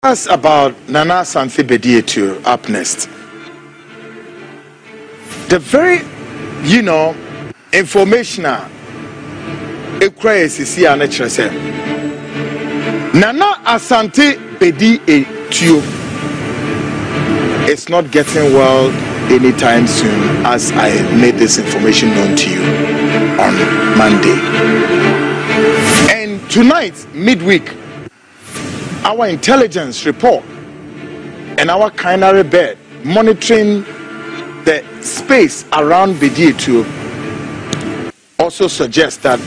Us about Nana Asante Bediatuo up next. The very, informational Nana Asante Bediatuo is not getting well anytime soon, as I made this information known to you on Monday. And tonight, midweek, our intelligence report and our canary bird monitoring the space around Bediatuo also suggests that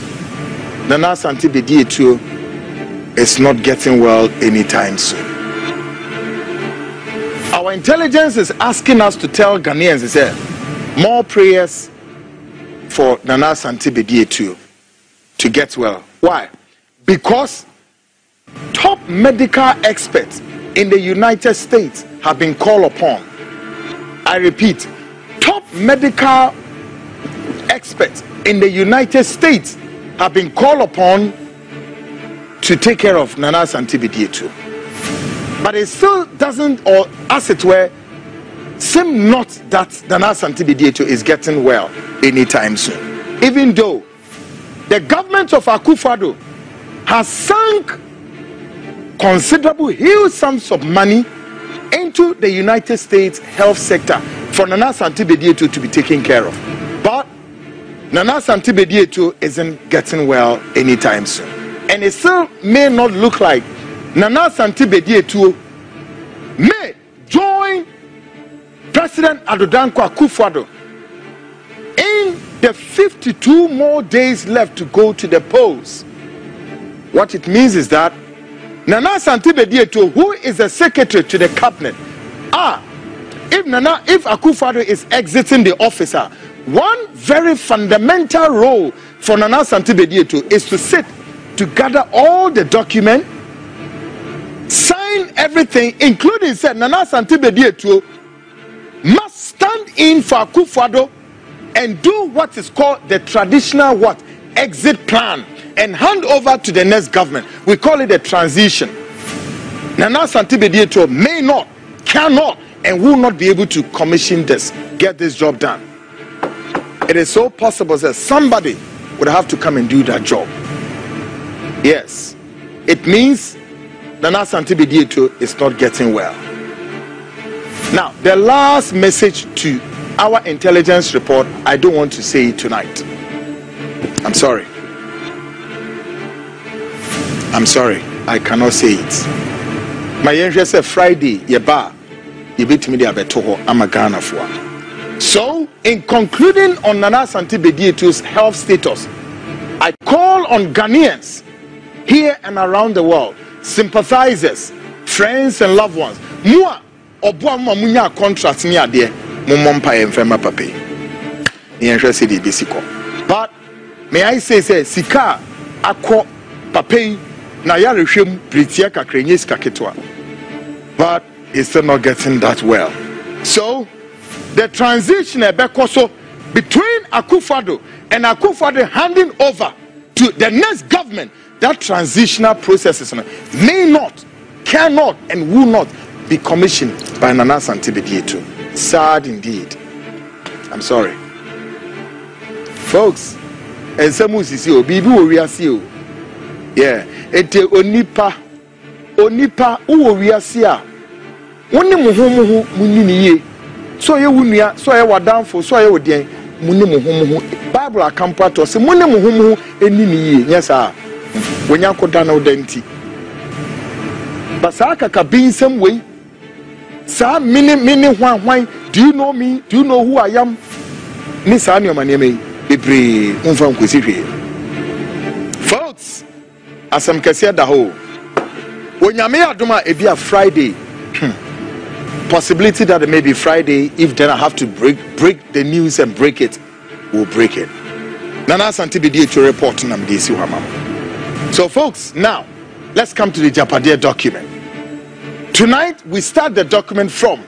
Nana Asante Bediatuo is not getting well anytime soon. Our intelligence is asking us to tell Ghanaians more prayers for Nana Asante Bediatuo to get well. Why? Because top medical experts in the United States have been called upon. I repeat, top medical experts in the United States have been called upon to take care of Nana Asante Bediatuo. But it still doesn't, or as it were, seem not that Nana Asante Bediatuo is getting well anytime soon. Even though the government of Akufo-Addo has sunk considerable huge sums of money into the United States health sector for Nana Asante Bediatuo to be taken care of. But Nana Asante Bediatuo isn't getting well anytime soon. And it still may not look like Nana Asante Bediatuo may join President Adodankwa Akufo-Addo in the 52 more days left to go to the polls. What it means is that Nana Asante Bediatuo, who is the secretary to the cabinet, if Akufo-Addo is exiting the office, one very fundamental role for Nana Asante Bediatuo is to sit to gather all the documents, sign everything, including said Nana Asante Bediatuo must stand in for Akufo-Addo and do what is called the traditional exit plan and hand over to the next government. We call it a transition. Nana Asante Bediatuo may not, cannot, and will not be able to commission this, get this job done. It is so possible that somebody would have to come and do that job. Yes, it means Nana Asante Bediatuo is not getting well. Now, the last message to our intelligence report, I don't want to say it tonight. I'm sorry. I cannot say it. My interest is Friday, yeba, yebetimi de abeto ho amagana for. So, in concluding on Nana Asante Bediatuo's health status, I call on Ghanaians here and around the world, sympathizers, friends and loved ones. Mua obuwa munya contract ni ade mumompa emfema pape. Ni interest di bisiko. But may I say sika akọ pape na ya rehwem pritia kakrenye sika ketwa. But it's still not getting that well. So the transition bekoso between Akufo-Addo and Akufo-Addo handing over to the next government, that transitional process may not, cannot, and will not be commissioned by Nana Asante Bediatuo. Sad indeed. I'm sorry. Folks, and some will see, Bibi will see. Yeah, it's onipa, we see. One muhu munini. So you wunia, so you were down for, so you were there. Munimuhu Bible accompanied us. Munimuhu enini. Yes, sir. When you go down denti. Basaka ka be in some way. Sir, mini why? Do you know me? Do you know who I am? Miss Anyo Maneme, Bibri, Unfam Kusifi. Folks, as I'm Cassia da ho. When you may aduma it be a Friday. Possibility that it may be Friday. If then I have to break the news and break it, we'll break it. Nana Asante Bediatuo report on Amdesi Wamam. So folks, now let's come to the Japadia document. Tonight we start the document from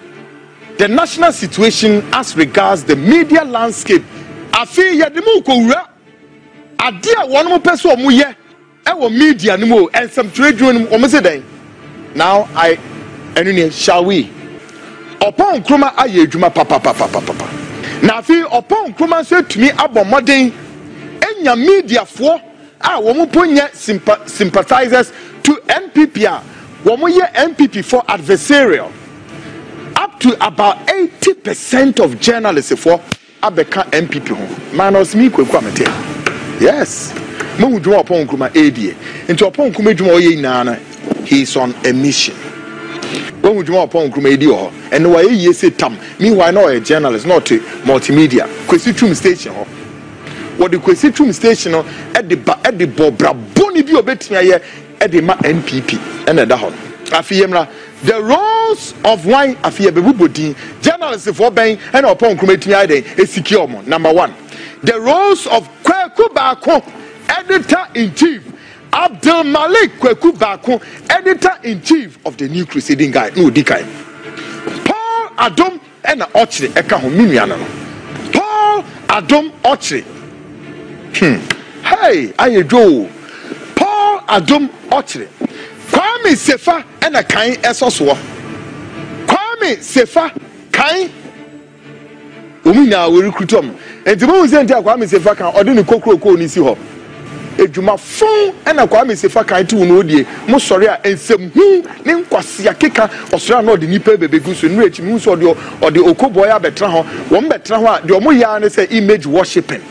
the national situation as regards the media landscape. Afi yadimu kowura adia one more person muye ewo media nimo and some trade union. Now I Enune, shall we? Upon Kruma aye juma papa. Na fi upon Kruma say to me abo modern enya media for womu ponya sympathizers to NPP womu ye NPP for adversarial. Up to about 80% of journalists for abeka NPP ho. Manos mi kwekwa mete. Yes. Mo dwuma upon Kruma ADA. Into upon Kruma dwuma oye nana. He is on a mission. When we do upon Kumedio, and why ye say tam, meanwhile, no a journalist, not a multimedia, Quesitum station. What the Quesitum station at the Bobra Boni Bio Betia at the NPP and at the hall. Afiemra, the roles of wine Afia Bebudi, journalists for Bang and upon Kumetia is secure. Number one, the roles of Kwekubako, editor in chief. Abdul Malik Kweku Bako, editor-in-chief of the New Crusading Guide. No, Dikai. Paul Adom and Ochre Ekaho Mimiano. Paul Adom Ochre. Hey, I do. Paul Adom Ochre. Kwame Sefa and a kind Esoswa. Kwame Sefa kind. Umina will recruit him. And the moment Kwame Sefa can order Kokro Nisi Hop. Ejuma fun ena kwa me sefa kan ti wonu odie mo sori a ensem hu ne nkwase akeka osora na odi nipa bebegu so nu echi mu so odi okoboy abetra ho wo mbetra ho a de omo ya ne say image worshiping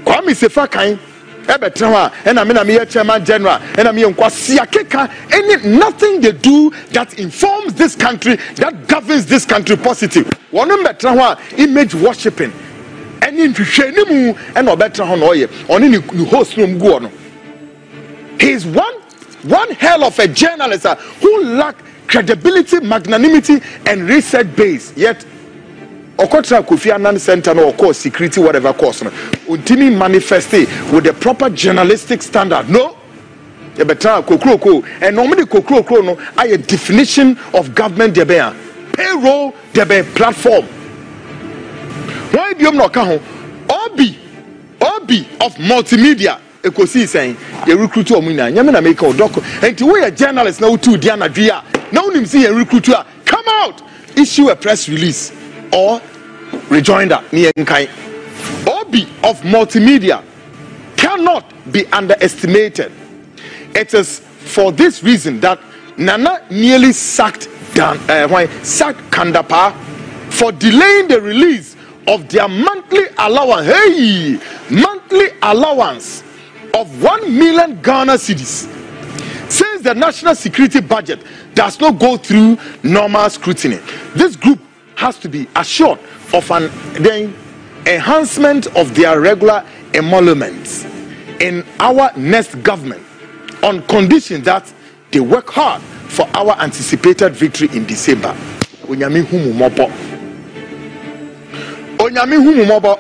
kwa me sefa kan ebetra ho a ena me na me chairman general ena me nkwase akeka any nothing they do that informs this country, that governs this country positive wo no mbetra ho a image worshiping and in Shenimu and no better on oil on any host room go on. He is one hell of a journalist who lack credibility, magnanimity, and research base. Yet, Okotra Kofi Annan Center or course security, whatever course, Untini manifested with the proper journalistic standard. No, you better Kokroko, and normally Kokroko no, I a definition of government debe payroll debe platform. Why do you not come? Obi of multimedia. Ekosi saying you recruit to Omina. Yamina make a doco. And to a journalist now to Diana Dria. Now him see a recruiter. Come out, issue a press release or rejoinder. Obi of multimedia cannot be underestimated. It is for this reason that Nana nearly sacked Kandapa for delaying the release of their monthly allowance of 1 million Ghana cedis. Since the national security budget does not go through normal scrutiny, this group has to be assured of an enhancement of their regular emoluments in our next government on condition that they work hard for our anticipated victory in December. Onyame hu mobo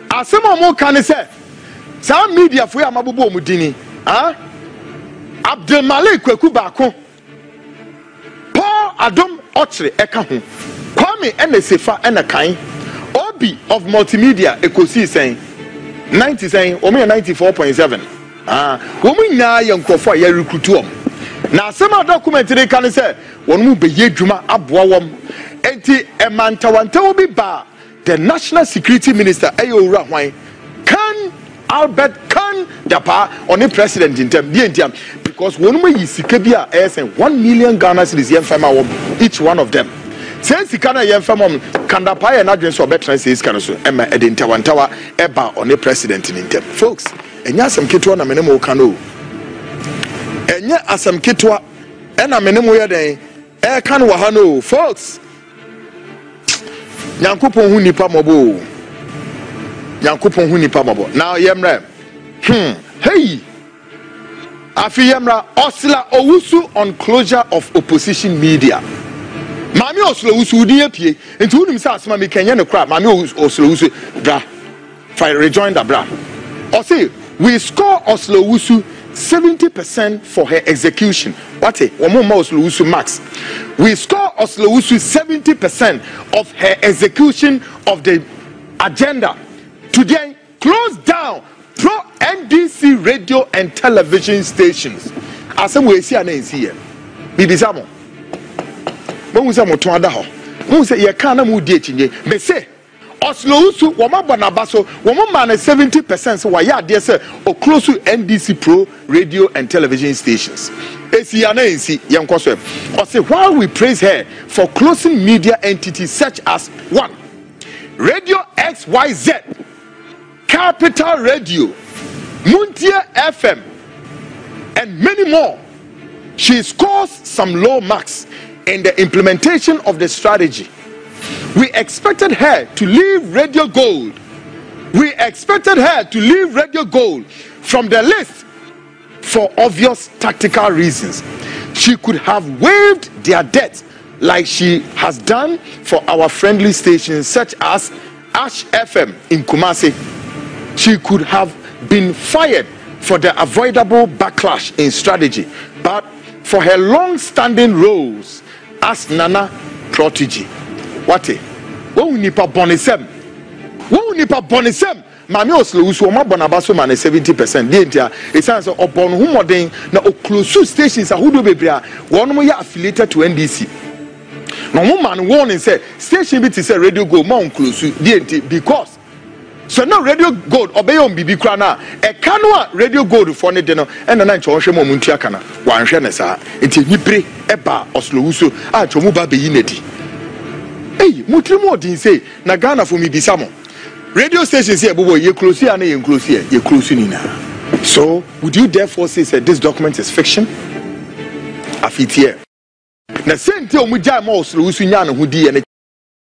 asema mo kan se sa media fo ya mabobo omudini Abdul Malik Kweku Bako Paul Adom Ochre eka ho Kwame Enesefa ena kan Obi of multimedia ekosi sen 90 sen o me 94.7 wo mu nya ye nkofo ya recruit om na asema documentary kan se wonu mu beye dwuma aboa wom enti emantawanta obi ba the national security minister Ayora Hwan Albert Khan Dapa on the president in term because one way is Sikabia 1 million Ghana cedis each one of them. Since Sikana Yemfamom Kandapa and address or better says Kanaso Emma Edintawantawa Eba on the president in term. Folks, and yasam kitwa na menemo kano. And yet asam kitwa and a menemo yade kan wahano folks. Yankupon hu nipa mobo. Yankupon hu nipa mobo. Now yemre. Hey. Afi yemra Osla Owusu on closure of opposition media. Mami Osla Owusu udi epie. Enti hu nim sa asema me kenye ne kra. Mami Osla Owusu bra. Fi rejoin the bra. Osi we score Osla Owusu 70% for her execution. What a Oslo max. We score Oslo 70% of her execution of the agenda. Today, close down pro NDC radio and television stations. As we see an here. Bibisamo. mo say mo to ada ho mo say ye kan na mo di echinye me say Oslo usu woma bonaba so woma man 70% so why ade say o close to NDC Pro radio and television stations. Esi ya na ensi yenko so. O say while we praise her for closing media entities such as 1 Radio XYZ, Capital Radio, Muntia FM, and many more, she scores some low marks in the implementation of the strategy. We expected her to leave Radio Gold. We expected her to leave Radio Gold from the list for obvious tactical reasons. She could have waived their debt like she has done for our friendly stations such as Ash FM in Kumasi. She could have been fired for the avoidable backlash in strategy, but for her long-standing roles as Nana protege. What a nipa bonisem. Nipa bonisem. Mami Oslo usu oma bonabaso man 70%. Dientia it sounds upon whom modern na oklosu stations a hudo bebria one mo ya affiliated to NDC. No man warning say station bit say Radio Gold ma onklosu dienti because so now Radio Gold obey on bibi kra na e kanwa Radio Gold for ne de no e na ncho hwe mo muntua kana wan hwe ne sa enti nyibre eba Oslo usu a chomu ba be yinedi. Hey, mutrimu odin say na Ghana for me bisamo. Radio stations here bobo ye close here na ye close here ye close ni na. So, would you therefore say that this document is fiction? Afit here. Na sente o mu jai ma Oslo usu nya no hudi